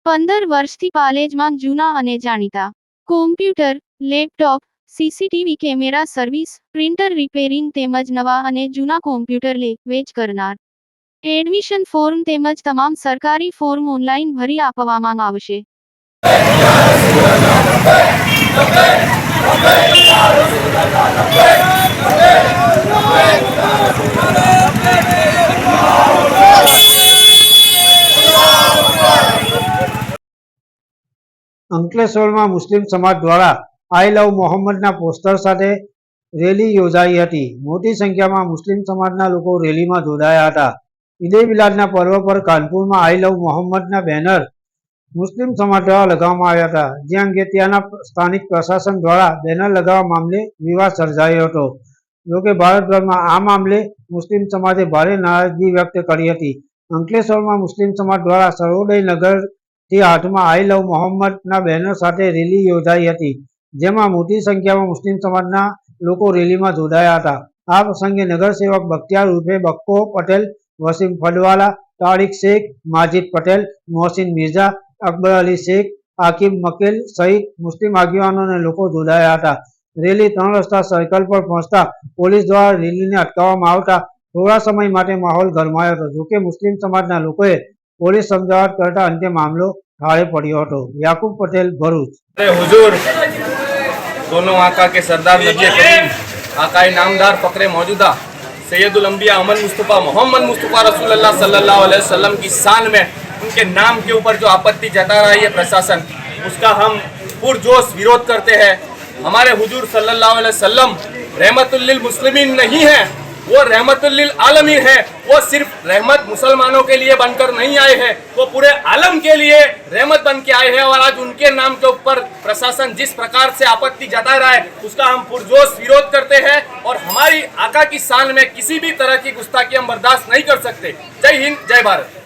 15 વર્ષથી પાલેજમાં જૂના અને જાણીતા computer, laptop, CCTV camera service, printer repairing તેમજ નવા અને જૂના કોમ્પ્યુટર લે-વેચ કરનાર. એડમિશન ફોર્મ તેમજ તમામ સરકારી ફોર્મ ઓનલાઈન ભરી આપવામાં આવશે. અંકલેશ્વરમાં મુસ્લિમ સમાજ દ્વારા આઈ લવ મોહમ્મદના પોસ્ટર સાથે રેલી યોજાઈ હતી. મોટી સંખ્યામાં મુસ્લિમ સમાજના લોકો રેલીમાં જોડાયા હતા. ઈદે મિલાદના પર્વ પર કાનપુરમાં આઈ લવ મોહમ્મદના બેનર મુસ્લિમ સમાજ દ્વારા લગાવવામાં આવ્યા હતા. જે અંગે ત્યાંના સ્થાનિક પ્રશાસન દ્વારા બેનર લગાવવા મામલે વિવાદ સર્જાયો હતો. જોકે ભારતભરમાં આ મામલે મુસ્લિમ સમાજે ભારે નારાજગી વ્યક્ત કરી હતી. અંકલેશ્વરમાં મુસ્લિમ સમાજ દ્વારા સર્વોદય નગરથી હાથમાં આઈ લવ મોહમ્મદના બેનર સાથે રેલી યોજાઈ હતી. જેમાં મોટી સંખ્યામાં મુસ્લિમ સમાજના લોકો રેલીમાં જોડાયા હતા. આ પ્રસંગે નગરસેવક બખ્તિયાર ઉર્ફે બક્કો પટેલ, વસીમ ફડવાલા, તારીક શેખ, માજીદ પટેલ, મોહસિન મિર્ઝા, અકબર અલી શેખ, આકિબ મકેલ સહિત મુસ્લિમ આગેવાનો અને લોકો જોડાયા હતા. રેલી 3 રસ્તા સર્કલ પર પહોંચતા પોલીસ દ્વારા રેલીને અટકાવવામાં આવતા થોડા સમય માટે માહોલ ગરમાયો હતો. જોકે મુસ્લિમ સમાજના લોકોએ પોલીસ સમજાવટ કરતા અંતે મામલો ઠારે પડ્યો હતો. याकूब पटेल, भरूच। हुजूर दोनों आका के सरदार नबी करीम आकाए नामदार फ़क्रे मौजूदा सैयदुल अंबिया अमन मुस्तफ़ा मोहम्मद मुस्तफ़ा रसूलुल्लाह सल्लल्लाहु अलैहि वसल्लम की शान में उनके नाम के ऊपर जो आपत्ति जता रहा है ये प्रशासन, उसका हम पुरजोश विरोध करते हैं। हमारे हुजूर सल्लल्लाहु अलैहि वसल्लम रहमतुल लिल मुस्लिमीन नहीं है, वो रहमतुल लिल आलमीन है। वो सिर्फ रहमत मुसलमानों के लिए बनकर नहीं आए हैं, वो पूरे आलम के लिए रहमत बन के आए हैं। और आज उनके नाम के ऊपर प्रशासन जिस प्रकार से आपत्ति जता रहा है उसका हम पुरजोश विरोध करते हैं और हमारी आका की शान में किसी भी तरह की गुस्ताखी हम बर्दाश्त नहीं कर सकते। जय हिंद, जय भारत।